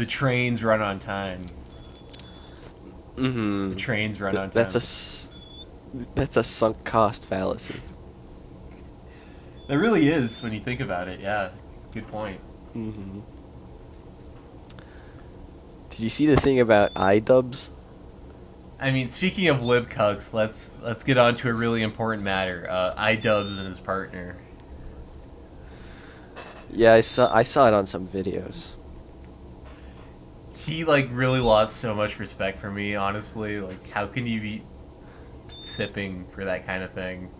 trains run on time. Mm-hmm. The trains run on time. That's a sunk cost fallacy. It really is when you think about it. Yeah. Good point. Mm-hmm. Did you see the thing about iDubbbz? I mean, speaking of libcucks, let's get on to a really important matter. iDubbbz and his partner. Yeah, I saw it on some videos. He like really lost so much respect for me, honestly. Like, how can you be sipping for that kind of thing?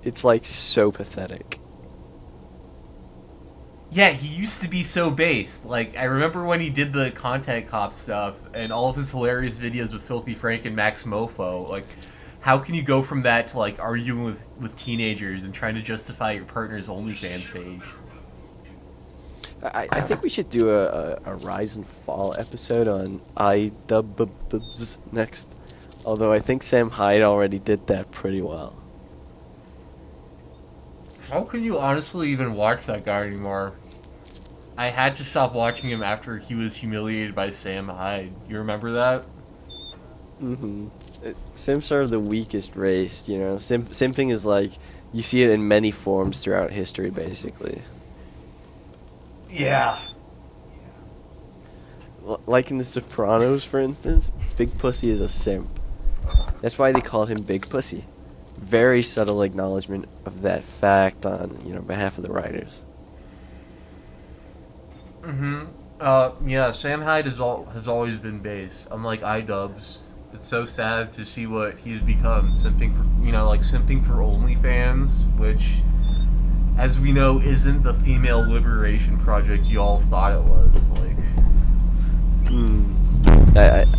It's like so pathetic. Yeah, he used to be so based. Like, I remember when he did the Content Cop stuff and all of his hilarious videos with Filthy Frank and Max Mofo. Like, how can you go from that to, like, arguing with teenagers and trying to justify your partner's OnlyFans page? I think we should do a rise and fall episode on iDubbbz next. Although I think Sam Hyde already did that pretty well. How can you honestly even watch that guy anymore? I had to stop watching him after he was humiliated by Sam Hyde. You remember that? Mm-hmm. Simps are the weakest race, you know. Simping is like, you see it in many forms throughout history, basically. Yeah. Like in The Sopranos, for instance, Big Pussy is a simp. That's why they called him Big Pussy. Very subtle acknowledgement of that fact on, behalf of the writers. Mm-hmm. Yeah, Sam Hyde has always been base. Unlike iDubbbz. It's so sad to see what he's become, simping for OnlyFans, which, as we know, isn't the female liberation project you all thought it was. Like,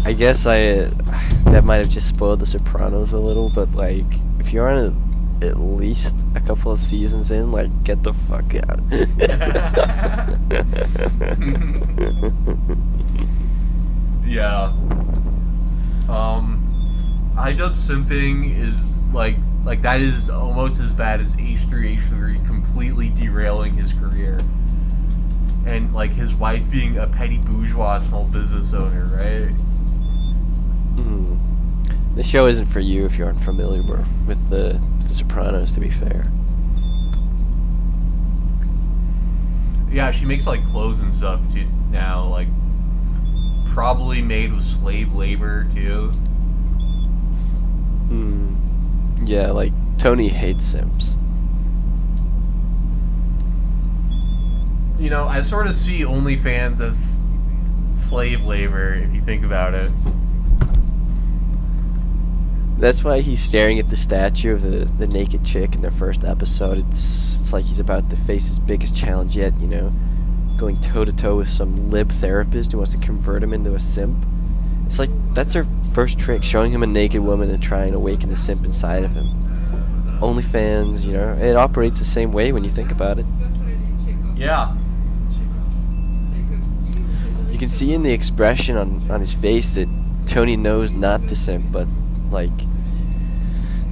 I guess that might have just spoiled The Sopranos a little, but like, if you're on at least a couple of seasons in, like, get the fuck out. yeah. iDubbbz simping is like that is almost as bad as H3H3 completely derailing his career. and like his wife being a petty bourgeois small business owner, right? Mm. The show isn't for you if you aren't familiar with the Sopranos, to be fair. Yeah, she makes like clothes and stuff too now, like probably made with slave labor too. Hmm. Yeah, like Tony hates simps. You know, I sort of see OnlyFans as slave labor if you think about it. That's why he's staring at the statue of the naked chick in the first episode. It's like he's about to face his biggest challenge yet, you know, going toe to toe with some lib therapist who wants to convert him into a simp. It's like that's her first trick, showing him a naked woman and trying to awaken the simp inside of him. OnlyFans, you know, it operates the same way when you think about it. Yeah. You can see in the expression on his face that Tony knows not to simp, but like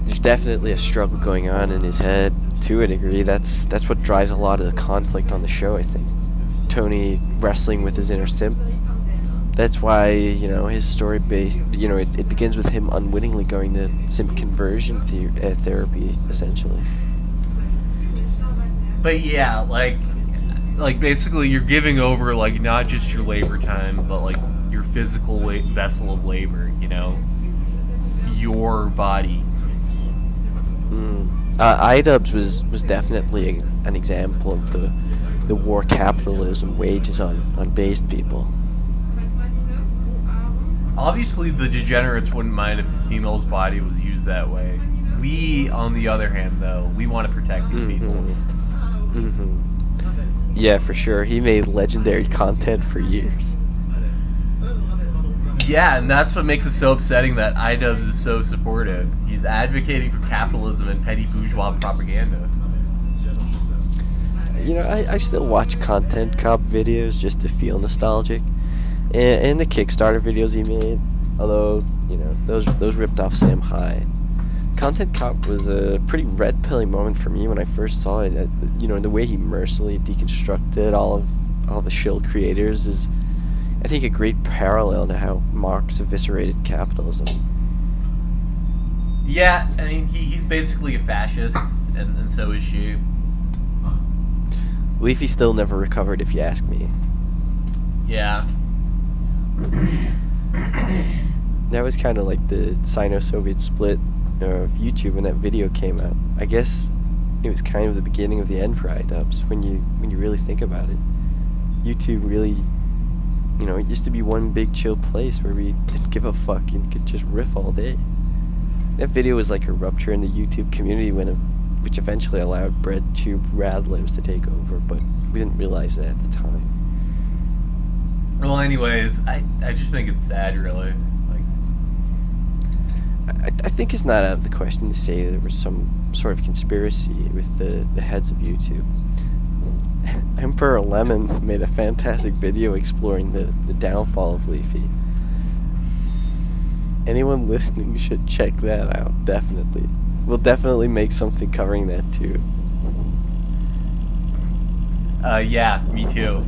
there's definitely a struggle going on in his head to a degree. That's what drives a lot of the conflict on the show, I think. Tony wrestling with his inner simp. That's why, you know, his story based, you know, it begins with him unwittingly going to simp conversion therapy, essentially. But yeah, like basically you're giving over like not just your labor time, but like your physical vessel of labor, you know, your body. iDubbbz was definitely an example of the war capitalism wages on based people. Obviously, the degenerates wouldn't mind if a female's body was used that way. We, on the other hand, though, we want to protect these people. Yeah, for sure. He made legendary content for years. Yeah, and that's what makes it so upsetting that iDubbbz is so supportive. He's advocating for capitalism and petty bourgeois propaganda. You know, I still watch Content Cop videos just to feel nostalgic. And the Kickstarter videos he made, although, you know, those ripped off Sam Hyde. Content Cop was a pretty red-pilling moment for me when I first saw it. You know, the way he mercilessly deconstructed all the shill creators is, I think, a great parallel to how Marx eviscerated capitalism. Yeah, I mean, he's basically a fascist, and so is she. Leafy still never recovered, if you ask me. Yeah. That was kind of like the Sino-Soviet split of YouTube when that video came out. I guess it was kind of the beginning of the end for iDubbbz when you really think about it. YouTube really, you know, it used to be one big chill place where we didn't give a fuck and could just riff all day. That video was like a rupture in the YouTube community which eventually allowed BreadTube Radlibs to take over, but we didn't realize it at the time. Well, anyways, I just think it's sad, really. I think it's not out of the question to say there was some sort of conspiracy with the heads of YouTube. Emperor Lemon made a fantastic video exploring the downfall of Leafy. Anyone listening should check that out, definitely. We'll definitely make something covering that too. Yeah, me too.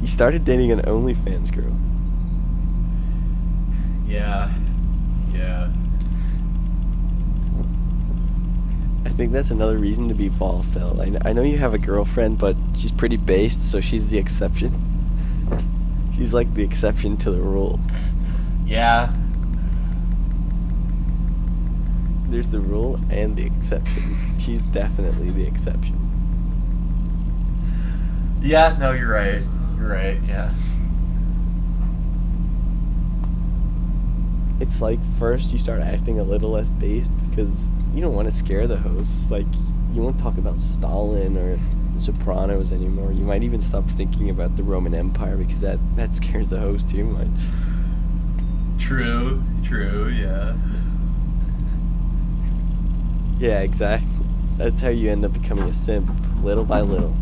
He started dating an OnlyFans girl. Yeah. I think that's another reason to be Volcel. I know you have a girlfriend, but she's pretty based, so she's the exception. She's like the exception to the rule. Yeah. There's the rule and the exception. She's definitely the exception. Yeah, no, you're right. You're right, yeah. It's like first you start acting a little less based because you don't want to scare the hosts. Like, you won't talk about Stalin or the Sopranos anymore. You might even stop thinking about the Roman Empire because that scares the host too much. True, yeah. Yeah, exactly. That's how you end up becoming a simp, little by little.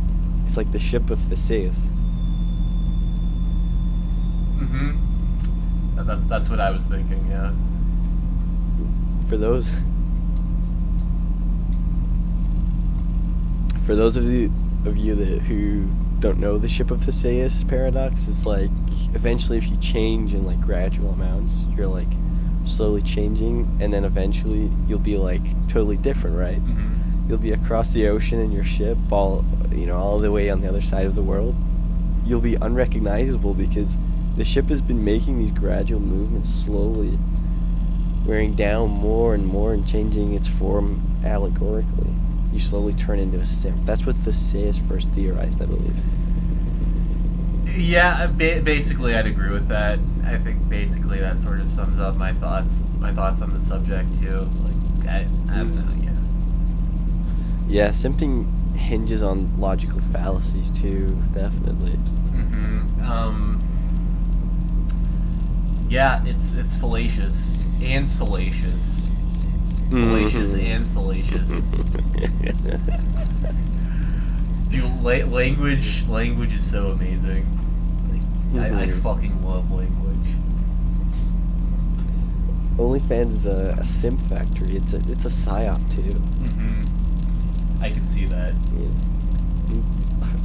It's like the ship of Theseus. Mm-hmm. That's what I was thinking, yeah. For those of you of you who don't know the ship of Theseus paradox, is like eventually if you change in like gradual amounts, you're like slowly changing, and then eventually you'll be like totally different, right? Mm-hmm. You'll be across the ocean in your ship, all the way on the other side of the world. You'll be unrecognizable because the ship has been making these gradual movements slowly, wearing down more and more and changing its form allegorically. You slowly turn into a simp. That's what Theseus first theorized, I believe. Yeah, basically I'd agree with that. I think basically that sort of sums up my thoughts on the subject too. Like I don't know, yeah. Yeah, simping hinges on logical fallacies too, definitely. Yeah, it's fallacious and salacious. Fallacious and salacious. Dude, language is so amazing. Like, I fucking love language. OnlyFans is a simp factory. It's a psyop too. I can see that. Yeah.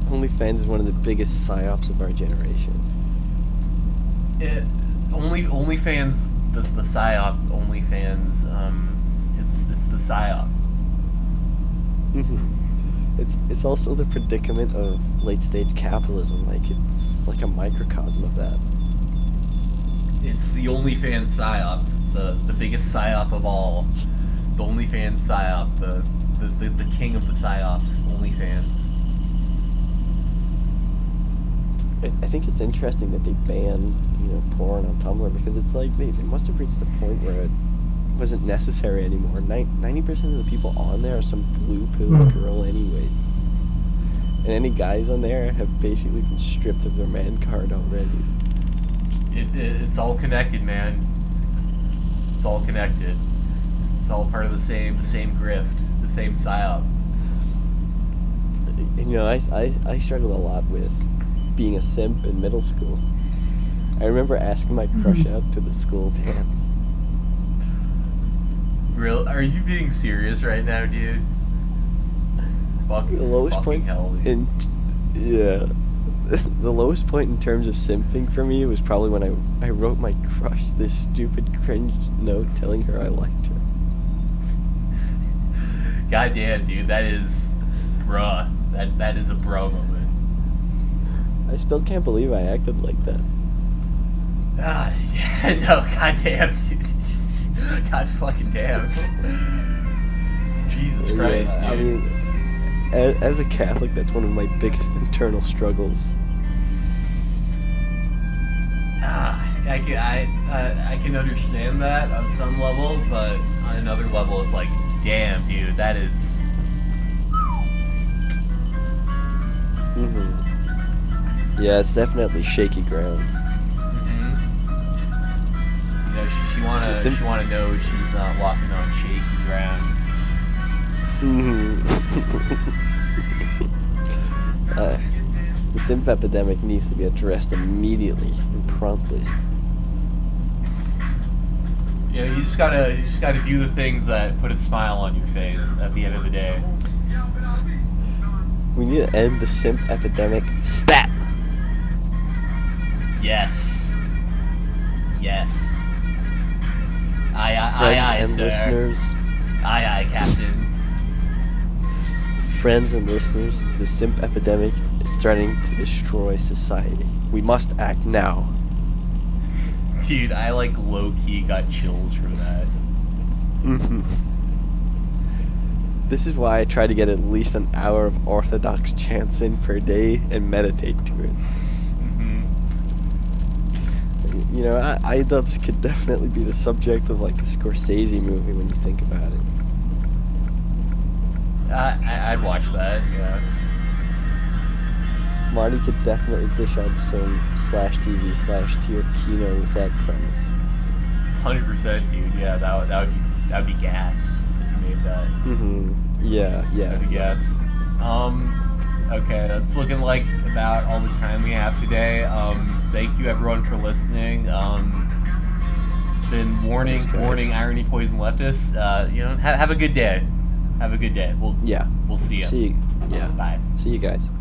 OnlyFans is one of the biggest psyops of our generation. OnlyFans, the psyop. OnlyFans, it's the psyop. It's also the predicament of late stage capitalism. Like it's like a microcosm of that. It's the OnlyFans psyop, the biggest psyop of all. The OnlyFans psyop, the king of the psyops, OnlyFans. I think it's interesting that they banned porn on Tumblr, because it's like they must have reached the point where it wasn't necessary anymore. 90% of the people on there are some blue pill girl anyways, and any guys on there have basically been stripped of their man card already. It's all connected, man. It's all connected. It's all part of the same grift, the same psyop. And I struggled a lot with being a simp in middle school. I remember asking my crush out to the school dance. Real? Are you being serious right now, dude? The lowest point hell, dude. The lowest point in terms of simping for me was probably when I wrote my crush this stupid cringe note telling her I liked her. Goddamn, dude, that is, bruh. That is a bro moment. I still can't believe I acted like that. Ah, yeah, no, goddamn, dude. God fucking damn. Jesus Christ, yeah, dude. I mean, as a Catholic, that's one of my biggest internal struggles. I can understand that on some level, but on another level, it's like, damn, dude, that is. Yeah, it's definitely shaky ground. She wanna know she's not walking on shaky ground. The simp epidemic needs to be addressed immediately and promptly. You just gotta do the things that put a smile on your face at the end of the day. We need to end the simp epidemic stat. Yes. Aye, Friends and sir. listeners. Aye, Captain. Friends and listeners, the simp epidemic is threatening to destroy society. We must act now. Dude, I low-key got chills for that. This is why I try to get at least an hour of orthodox chants in per day and meditate to it. iDubbbz could definitely be the subject of like a Scorsese movie when you think about it. I'd watch that, yeah. Marty could definitely dish out some /TV/tier kino with that premise. 100%, dude. Yeah, that would be gas if you made that. Yeah. That'd be gas. Okay, that's looking like about all the time we have today. Thank you everyone for listening. Been warning irony poison leftists. Have a good day. Have a good day. Yeah. We'll see you. See you. Yeah. Bye. See you guys.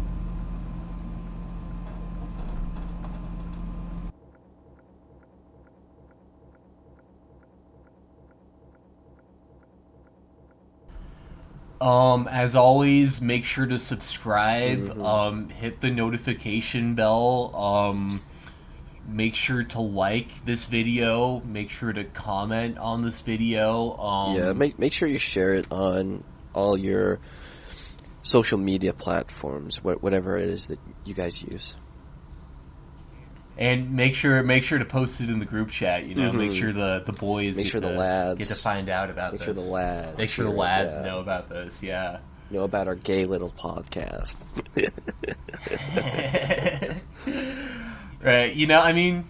As always, make sure to subscribe. Mm-hmm. Hit the notification bell. Make sure to like this video. Make sure to comment on this video. Yeah. Make sure you share it on all your social media platforms, whatever it is that you guys use. And make sure to post it in the group chat. You know, make sure the boys Make sure the lads get to find out about Make this. sure the lads. Make sure the lads know about this. Yeah. Know about our gay little podcast. Right. You know, I mean,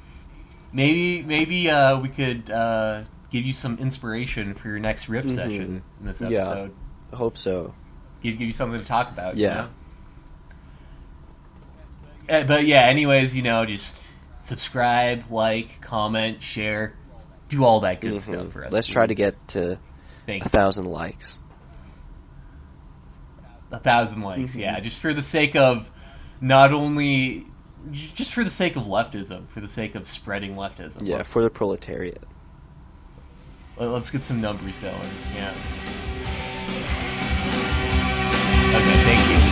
maybe we could give you some inspiration for your next riff session in this episode. Yeah, I hope so. Give you something to talk about. Yeah. You know? But yeah, anyways, you know, just subscribe, like, comment, share, do all that good stuff for us. Let's try to get to 1,000 likes. 1,000 likes, yeah. Just for the sake of not only... Just for the sake of leftism, for the sake of spreading leftism. Yeah, for the proletariat. Let's get some numbers going, yeah. Okay, thank you.